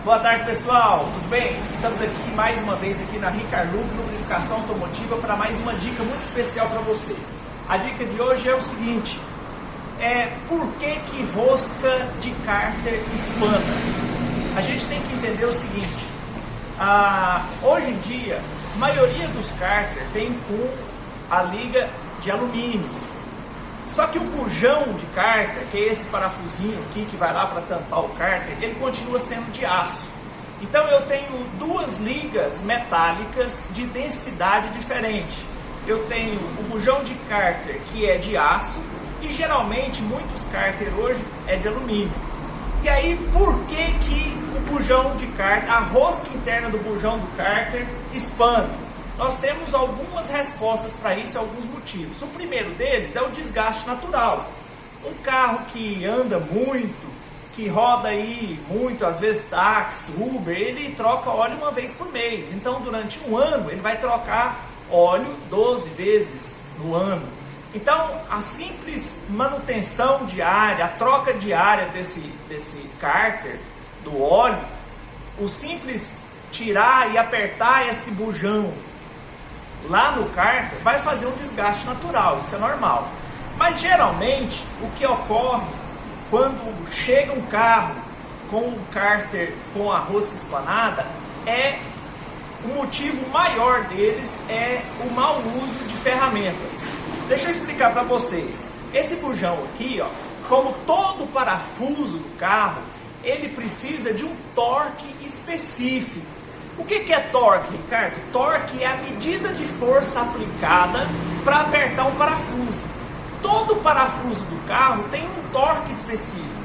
Boa tarde, pessoal, tudo bem? Estamos aqui mais uma vez aqui na Ricarlube Lubrificação Automotiva para mais uma dica muito especial para você. A dica de hoje é o seguinte: por que rosca de cárter espana? A gente tem que entender o seguinte: hoje em dia, a maioria dos cárter vem com a liga de alumínio. Só que o bujão de cárter, que é esse parafusinho aqui que vai lá para tampar o cárter, ele continua sendo de aço. Então eu tenho duas ligas metálicas de densidade diferente. Eu tenho o bujão de cárter que é de aço e geralmente muitos cárter hoje é de alumínio. E aí por que o bujão de cárter, a rosca interna do bujão do cárter espana? Nós temos algumas respostas para isso e alguns motivos. O primeiro deles é o desgaste natural. Um carro que anda muito, que roda aí muito, às vezes táxi, Uber, ele troca óleo uma vez por mês. Então durante um ano ele vai trocar óleo 12 vezes no ano. Então a simples manutenção diária, a troca diária desse cárter, do óleo, o simples tirar e apertar esse bujão lá no cárter vai fazer um desgaste natural, isso é normal. Mas geralmente o que ocorre quando chega um carro com o cárter com a rosca espanada o motivo maior deles é o mau uso de ferramentas. Deixa eu explicar para vocês. Esse bujão aqui, ó, como todo parafuso do carro, ele precisa de um torque específico. O que é torque, Ricardo? Torque é a medida de força aplicada para apertar um parafuso. Todo parafuso do carro tem um torque específico.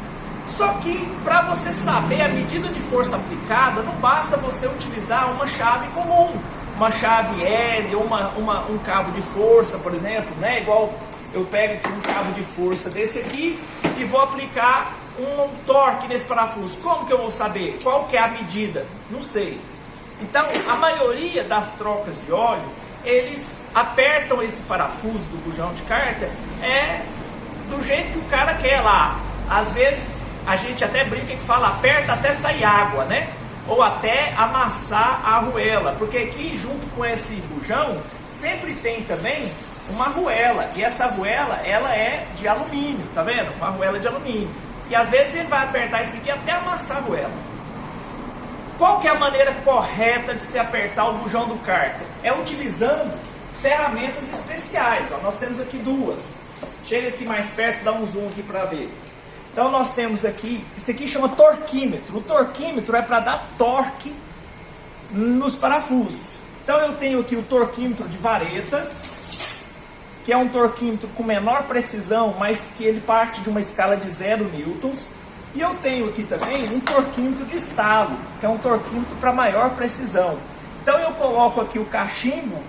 Só que para você saber a medida de força aplicada, não basta você utilizar uma chave comum, uma chave L ou um cabo de força, por exemplo, né? Igual eu pego aqui um cabo de força desse aqui e vou aplicar um torque nesse parafuso. Como que eu vou saber? Qual que é a medida? Não sei. Então, a maioria das trocas de óleo, eles apertam esse parafuso do bujão de cárter do jeito que o cara quer lá. Às vezes, a gente até brinca que fala, aperta até sair água, né? Ou até amassar a arruela. Porque aqui, junto com esse bujão, sempre tem também uma arruela. E essa arruela, ela é de alumínio, tá vendo? Uma arruela de alumínio. E às vezes ele vai apertar isso aqui até amassar a arruela. Qual que é a maneira correta de se apertar o bujão do cárter? É utilizando ferramentas especiais. Ó, nós temos aqui duas. Chega aqui mais perto, dá um zoom aqui para ver. Então nós temos aqui, isso aqui chama torquímetro. O torquímetro é para dar torque nos parafusos. Então eu tenho aqui o torquímetro de vareta, que é um torquímetro com menor precisão, mas que ele parte de uma escala de 0 newtons. E eu tenho aqui também um torquímetro de estalo, que é um torquímetro para maior precisão. Então eu coloco aqui o cachimbo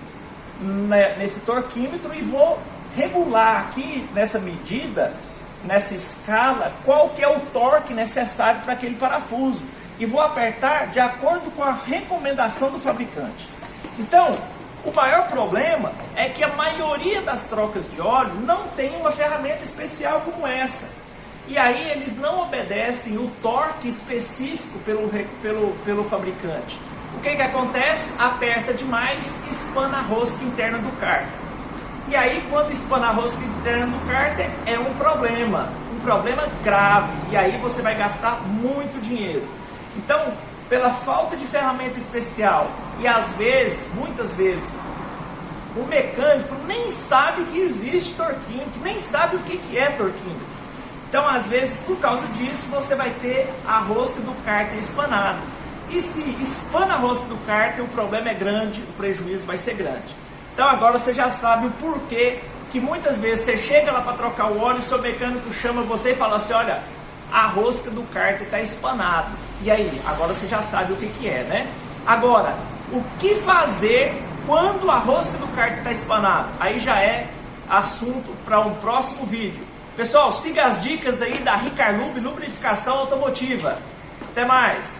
nesse torquímetro e vou regular aqui nessa medida, nessa escala, qual que é o torque necessário para aquele parafuso. E vou apertar de acordo com a recomendação do fabricante. Então, o maior problema é que a maioria das trocas de óleo não tem uma ferramenta especial como essa. E aí eles não obedecem o torque específico pelo fabricante. O que acontece? Aperta demais, espana a rosca interna do cárter. E aí quando espana a rosca interna do cárter é um problema grave. E aí você vai gastar muito dinheiro. Então, pela falta de ferramenta especial e às vezes, muitas vezes, o mecânico nem sabe que existe torquímetro, nem sabe o que é torquímetro. Então, às vezes, por causa disso, você vai ter a rosca do cárter espanada. E se espana a rosca do cárter, o problema é grande, o prejuízo vai ser grande. Então, agora você já sabe o porquê que muitas vezes você chega lá para trocar o óleo, o seu mecânico chama você e fala assim, olha, a rosca do cárter está espanada. E aí? Agora você já sabe o que é, né? Agora, o que fazer quando a rosca do cárter está espanada? Aí já é assunto para um próximo vídeo. Pessoal, siga as dicas aí da Ricarlube Lubrificação Automotiva. Até mais!